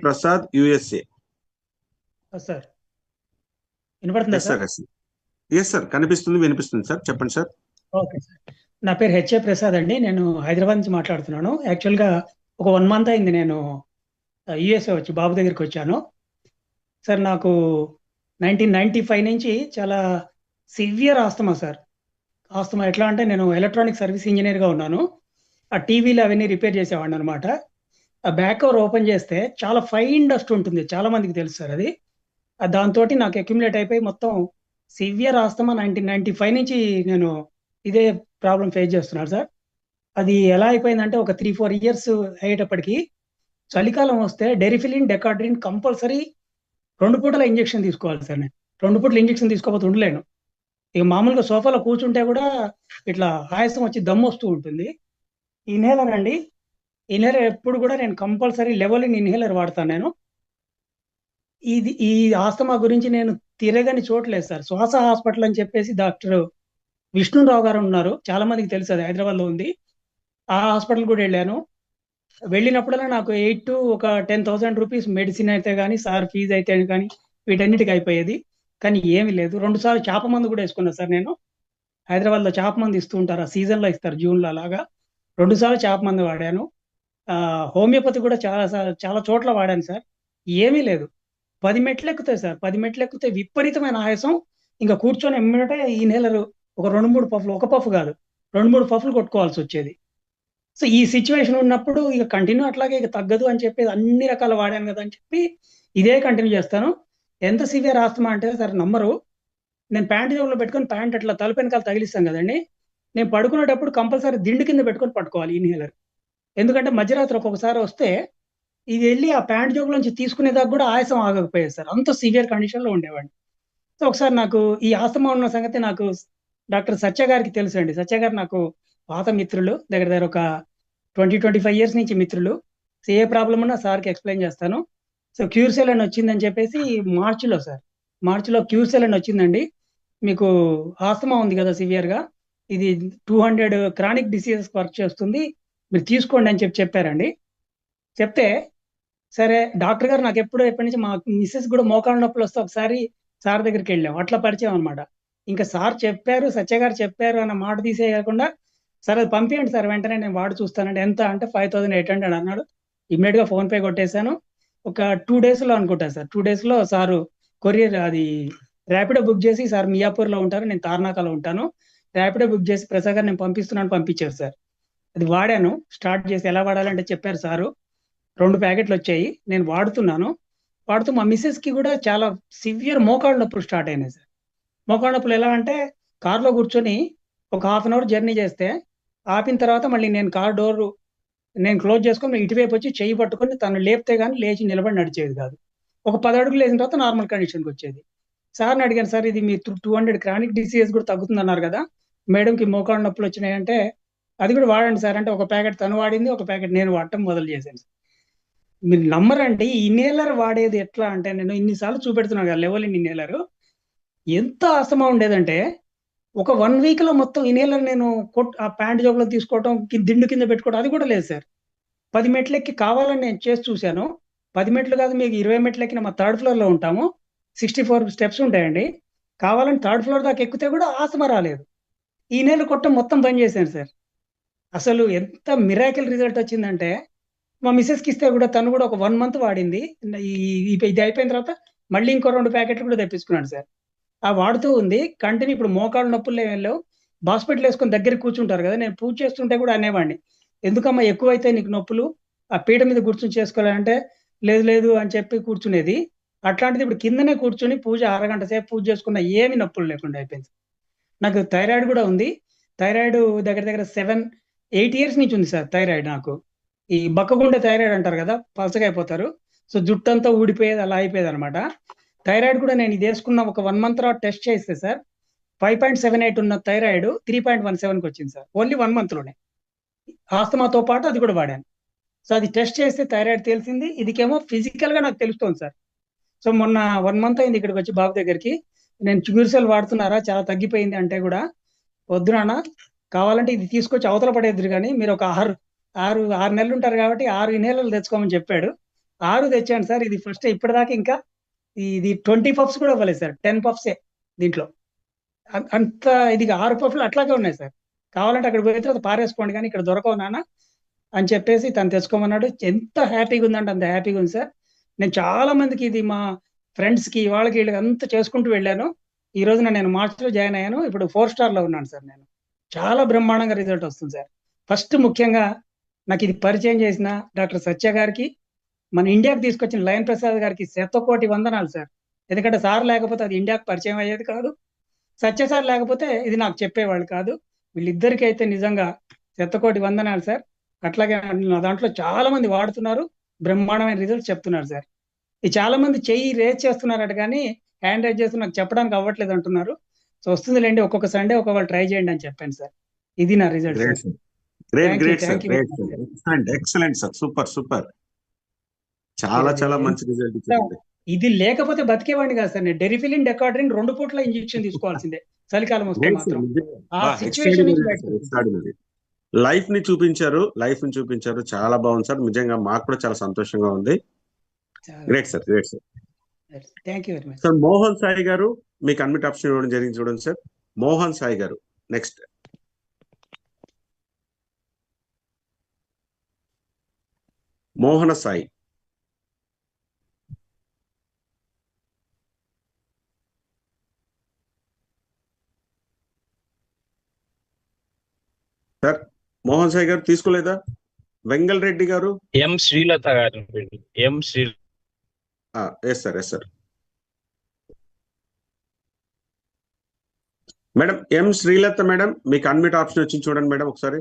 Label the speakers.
Speaker 1: Prasad, USA.
Speaker 2: Sir వినపడుతుందా
Speaker 1: yes
Speaker 2: sir?
Speaker 1: Sir, yes sir, కనిపిస్తుంది, వినిపిస్తుంది సార్, చెప్పండి సార్.
Speaker 2: Okay sir. నా పేరు హెచ్ఏ ప్రసాద్ అండి. నేను హైదరాబాద్ నుంచి మాట్లాడుతున్నాను. యాక్చువల్గా ఒక 1 మంత్ అయింది నేను యుఎస్ఏ వచ్చి బాబు దగ్గరికి వచ్చాను. సార్ నాకు 1995 నుంచి చాలా సివియర్ ఆస్తమా సార్. ఆస్తమా ఎట్లా అంటే నేను ఎలక్ట్రానిక్ సర్వీస్ ఇంజనీర్గా ఉన్నాను. ఆ టీవీలు అవన్నీ రిపేర్ చేసేవాడిని అనమాట. ఆ బ్యాక్ కవర్ ఓపెన్ చేస్తే చాలా ఫైన్ డస్ట్ ఉంటుంది. చాలా మందికి తెలుసు సార్ అది. దాంతో నాకు అక్యుములేట్ అయిపోయి మొత్తం సివియర్ ఆస్తమా 1995 నుంచి నేను ఇదే ప్రాబ్లం ఫేస్ చేస్తున్నాను సార్. అది ఎలా అయిపోయిందంటే ఒక 3-4 ఇయర్స్ అయ్యేటప్పటికి చలికాలం వస్తే డెరిఫిలిన్, డెకాడ్రిన్ కంపల్సరీ 2 పూటల ఇంజెక్షన్ తీసుకోవాలి సార్. నేను 2 పూటల ఇంజెక్షన్ తీసుకోకపోతే ఉండలేను. ఇక మామూలుగా సోఫాలో కూర్చుంటే కూడా ఇట్లా ఆయాసం వచ్చి దమ్ము వస్తూ ఉంటుంది. ఇన్హేలర్ అండి, ఇన్హేలర్ ఎప్పుడు కూడా నేను కంపల్సరీ లెవెలిన్ ఇన్హేలర్ వాడతాను నేను. ఈ ఆస్తమా గురించి నేను తిరగని చోట్లేదు సార్. శ్వాస హాస్పిటల్ అని చెప్పేసి డాక్టర్ విష్ణురావు గారు ఉన్నారు, చాలా మందికి తెలుసు, అది హైదరాబాద్లో ఉంది. ఆ హాస్పిటల్ కూడా వెళ్ళాను. వెళ్ళినప్పుడల్లా నాకు 8 to 10,000 రూపీస్ మెడిసిన్ అయితే కానీ, సార్ ఫీజు అయితే కానీ వీటన్నిటికి అయిపోయేది. కానీ ఏమీ లేదు. 2 సార్లు చేప మందు కూడా వేసుకున్నా సార్ నేను. హైదరాబాద్లో చేప మందు ఇస్తూ ఉంటారు, ఆ సీజన్లో ఇస్తారు, జూన్లో అలాగా. 2 సార్లు చేప మందు వాడాను. హోమియోపతి కూడా చాలా చోట్ల వాడాను సార్. ఏమీ లేదు. 10 మెట్లు ఎక్కుతాయి సార్. 10 మెట్లు ఎక్కితే విపరీతమైన ఆయాసం. ఇంకా కూర్చొని ఎమ్మటే ఈ నెలలు ఒక 2-3 పఫ్లు, ఒక పఫ్ కాదు 2-3 పఫ్లు కొట్టుకోవాల్సి వచ్చేది. సో ఈ సిచ్యువేషన్ ఉన్నప్పుడు ఇక కంటిన్యూ అట్లాగే, ఇక తగ్గదు అని చెప్పి అన్ని రకాలు వాడాను కదా అని చెప్పి ఇదే కంటిన్యూ చేస్తాను. ఎంత సివియర్ ఆస్తమా అంటే సార్ నమ్మరు, నేను ప్యాంట్ జోబులో పెట్టుకొని ప్యాంట్ అట్లా తలుపు వెనకాల తగిలిస్తాను కదండి, నేను పడుకునేటప్పుడు కంపల్సరీ దిండు కింద పెట్టుకొని పట్టుకోవాలి ఇన్హేలర్. ఎందుకంటే మధ్యరాత్రి ఒక్కొక్కసారి వస్తే ఇది వెళ్ళి ఆ ప్యాంట్ జోబులోంచి తీసుకునేదాకా కూడా ఆయాసం ఆగకపోయేది సార్. అంత సివియర్ కండిషన్లో ఉండేవాడిని. సో ఒకసారి నాకు ఈ ఆస్తమా ఉన్న సంగతి నాకు డాక్టర్ సత్య గారికి తెలుసు అండి. సత్య గారు నాకు పాత మిత్రులు, దగ్గర దగ్గర ఒక 20-25 ఇయర్స్ నుంచి మిత్రులు. సో ఏ ప్రాబ్లం ఉన్నా సార్కి ఎక్స్ప్లెయిన్ చేస్తాను. సో క్యూర్సెల్ అని వచ్చిందని చెప్పేసి మార్చిలో క్యూర్సెల్ అని వచ్చిందండి. మీకు ఆస్తమా ఉంది కదా సివియర్గా, ఇది 200 క్రానిక్ డిసీజెస్ వర్క్ చేస్తుంది, మీరు తీసుకోండి అని చెప్పారండి. చెప్తే సరే, డాక్టర్ గారు నాకు ఎప్పటి నుంచి మా మిస్సెస్ కూడా మోకాళ్ళ నొప్పులు వస్తే ఒకసారి సార్ దగ్గరికి వెళ్ళాం, అట్లా పరిచయం అనమాట. ఇంకా సార్ చెప్పారు, సత్య గారు చెప్పారు అన్న మాట తీసేయకుండా, సరే అది పంపించండి సార్ వెంటనే నేను వాడు చూస్తానండి. ఎంత అంటే 5,800 అన్నాడు. ఇమ్మీడియట్గా ఫోన్పే కొట్టేశాను. ఒక 2 డేస్లో అనుకుంటా సార్, 2 డేస్లో సారు కొరియర్ అది ర్యాపిడో బుక్ చేసి, సార్ మియాపూర్లో ఉంటారు, నేను తార్నాకలో ఉంటాను, ర్యాపిడో బుక్ చేసి ప్రసాద్ గారు నేను పంపిస్తున్నాను పంపించారు సార్. అది వాడాను, స్టార్ట్ చేసి ఎలా వాడాలంటే చెప్పారు సారు. 2 ప్యాకెట్లు వచ్చాయి, నేను వాడుతూ మా మిస్సెస్కి కూడా చాలా సివియర్ మోకాళ్ళ నొప్పులు స్టార్ట్ అయినాయి సార్. మోకాళ్ళ నొప్పులు ఎలా అంటే కార్లో కూర్చొని ఒక 1/2 అవర్ జర్నీ చేస్తే ఆపిన తర్వాత మళ్ళీ నేను కార్ డోర్ నేను క్లోజ్ చేసుకొని ఇటువైపు వచ్చి చెయ్యి పట్టుకొని తను లేపితే కానీ లేచి నిలబడి నడిచేది కాదు. ఒక 10 అడుగులు వేసిన తర్వాత నార్మల్ కండిషన్కి వచ్చేది. సార్ని అడిగాను, సార్ ఇది మీ 200 క్రానిక్ డిసీజెస్ కూడా తగ్గుతుంది అన్నారు కదా, మేడంకి మోకాళ్ళ నొప్పులు వచ్చినాయంటే అది కూడా వాడండి సార్ అంటే, ఒక ప్యాకెట్ తను వాడింది, ఒక ప్యాకెట్ నేను వాడటం మొదలు చేశాను. మీరు నమ్మరండి, ఇన్హేలర్ వాడేది ఎట్లా అంటే, నేను ఇన్నిసార్లు చూపెడుతున్నాను కదా లెవెలిన్ ఇన్హేలర్, ఎంత ఆస్తమా ఉండేదంటే ఒక 1 వీక్లో మొత్తం ఇన్హేలర్ నేను ఆ ప్యాంట్ జోబులో తీసుకోవటం, దిండు కింద పెట్టుకోవడం అది కూడా లేదు సార్. 10 మెట్లు ఎక్కి కావాలని నేను చేసి చూశాను. 10 మెట్లు కాదు, మీకు 20 మెట్లు ఎక్కిన, మా 3rd ఫ్లోర్లో ఉంటాము, 64 స్టెప్స్ ఉంటాయండి. కావాలని 3rd ఫ్లోర్ దాకా ఎక్కితే కూడా ఆస్తమా రాలేదు. ఈ ఇన్హేలర్ కొట్టడం మొత్తం బంద్ చేశాను సార్. అసలు ఎంత మిరాకిల్ రిజల్ట్ వచ్చిందంటే, మా మిస్సెస్కి ఇస్తే కూడా తను కూడా ఒక 1 మంత్ వాడింది. ఇది అయిపోయిన తర్వాత మళ్ళీ ఇంకో 2 ప్యాకెట్లు కూడా తెప్పించుకున్నాడు సార్. ఆ వాడుతూ ఉంది కంటిన్యూ. ఇప్పుడు మోకాళ్ళు నొప్పులు వెళ్ళావు, హాస్పిటల్ వేసుకొని దగ్గర కూర్చుంటారు కదా, నేను పూజ చేస్తుంటే కూడా అనేవాడిని, ఎందుకమ్మా ఎక్కువైతే నీకు నొప్పులు, ఆ పీట మీద కూర్చొని చేసుకోవాలంటే లేదు లేదు అని చెప్పి కూర్చునేది. అట్లాంటిది ఇప్పుడు కిందనే కూర్చొని పూజ 1/2 గంట సేపు పూజ చేసుకున్న ఏమి నొప్పులు లేకుండా అయిపోయింది. నాకు థైరాయిడ్ కూడా ఉంది. థైరాయిడ్ దగ్గర దగ్గర 7-8 ఇయర్స్ నుంచి ఉంది సార్ థైరాయిడ్ నాకు. ఈ బక్కగుండే థైరాయిడ్ అంటారు కదా, పలసగా అయిపోతారు, సో జుట్టు అంతా ఊడిపోయేది, అలా అయిపోయేది అనమాట. థైరాయిడ్ కూడా నేను ఇది వేసుకున్న ఒక 1 మంత్ తర్వాత టెస్ట్ చేస్తే సార్ 5.78 ఉన్న థైరాయిడ్ 3.17కి వచ్చింది సార్, ఓన్లీ 1 మంత్లోనే. ఆస్తమాతో పాటు అది కూడా వాడాను. సో అది టెస్ట్ చేస్తే థైరాయిడ్ తెలిసింది, ఇదికేమో ఫిజికల్గా నాకు తెలుస్తుంది సార్. సో మొన్న 1 మంత్ అయింది ఇక్కడికి వచ్చి బాబు దగ్గరికి, నేను చిగురుసెల్ వాడుతున్నారా, చాలా తగ్గిపోయింది అంటే కూడా, వద్దు నాన్న, కావాలంటే ఇది తీసుకొచ్చి అవతల పడేద్దరు కానీ మీరు ఒక 6 నెలలు ఉంటారు కాబట్టి 6 ఇన్హేలర్లు తెచ్చుకోమని చెప్పాడు. 6 తెచ్చాను సార్. ఇది ఫస్ట్ ఇప్పటిదాకా ఇంకా ఇది 20 పఫ్స్ కూడా ఇవ్వలేదు సార్. 10 పఫ్సే దీంట్లో. అంత ఇది 6 పఫ్లు అట్లాగే ఉన్నాయి సార్. కావాలంటే అక్కడ పోయిన తర్వాత పారేసుకోండి కానీ ఇక్కడ దొరకవు నాన్న అని చెప్పేసి తను తెచ్చుకోమన్నాడు. ఎంత హ్యాపీగా ఉందంటే అంత హ్యాపీగా ఉంది సార్. నేను చాలా మందికి ఇది మా ఫ్రెండ్స్కి వాళ్ళకి వీళ్ళకి అంతా చేసుకుంటూ వెళ్ళాను. ఈ రోజున నేను మార్చిలో జాయిన్ అయ్యాను. ఇప్పుడు 4 స్టార్లో ఉన్నాను సార్ నేను. చాలా బ్రహ్మాండంగా రిజల్ట్ వస్తుంది సార్. ఫస్ట్ ముఖ్యంగా నాకు ఇది పరిచయం చేసిన డాక్టర్ సత్య గారికి, మన ఇండియాకి తీసుకొచ్చిన లయన్ ప్రసాద్ గారికి శతకోటి వందనాలు సార్. ఎందుకంటే సార్ లేకపోతే అది ఇండియాకి పరిచయం అయ్యేది కాదు. సత్య సార్ లేకపోతే ఇది నాకు చెప్పేవాళ్ళు కాదు. వీళ్ళిద్దరికీ అయితే నిజంగా శతకోటి వందనాలు సార్. అట్లాగే నా దాంట్లో చాలా మంది వాడుతున్నారు, బ్రహ్మాండమైన రిజల్ట్స్ చెప్తున్నారు సార్. ఇది చాలా మంది చెయ్యి రేజ్ చేస్తున్నారట కానీ హ్యాండ్ రేజ్ చేస్తూ నాకు చెప్పడానికి అవ్వట్లేదు అంటున్నారు. సో వస్తుంది లేండి, ఒక్కొక్క సండే ఒక్కొక్కరు ట్రై చేయండి అని చెప్పాను సార్. ఇది నా result sir.
Speaker 1: Great sir,
Speaker 2: thank you.
Speaker 1: Excellent excellent sir, super super. చాలా మంచి రిజల్ట్ ఇచ్చింది.
Speaker 2: ఇది లేకపోతే బతికేవాడిని కాదు సార్. నేను డెరిఫిలిన్ డెకాడ్రిన్ 2 పూట్ల ఇంజెక్షన్ తీసుకోవాల్సిందే చలికాలం వస్తే మాత్రం. ఆ సిచ్యువేషన్ నుంచి బయటకు
Speaker 1: లైఫ్ ని చూపించారు, చాలా బాగుంది సార్. నిజంగా మాకు కూడా చాలా సంతోషంగా ఉంది. Great sir.
Speaker 2: Thank you very much
Speaker 1: sir Mohan Sai గారు మీకు అన్మిట్ ఆప్షన్ ఇవ్వడం జరిగింది, చూడండి సార్. మోహన్ సాయి గారు నెక్స్ట్. మోహన సాయి. సార్ మోహన్ సాయి గారు తీసుకోలేదా? వెంగల్ రెడ్డి గారు.
Speaker 3: ఎం శ్రీలత గారు.
Speaker 1: Yes sir. Madam M Srilatha madam మీకు అన్మిట్ ఆప్షన్ వచ్చింది చూడండి మేడం ఒకసారి.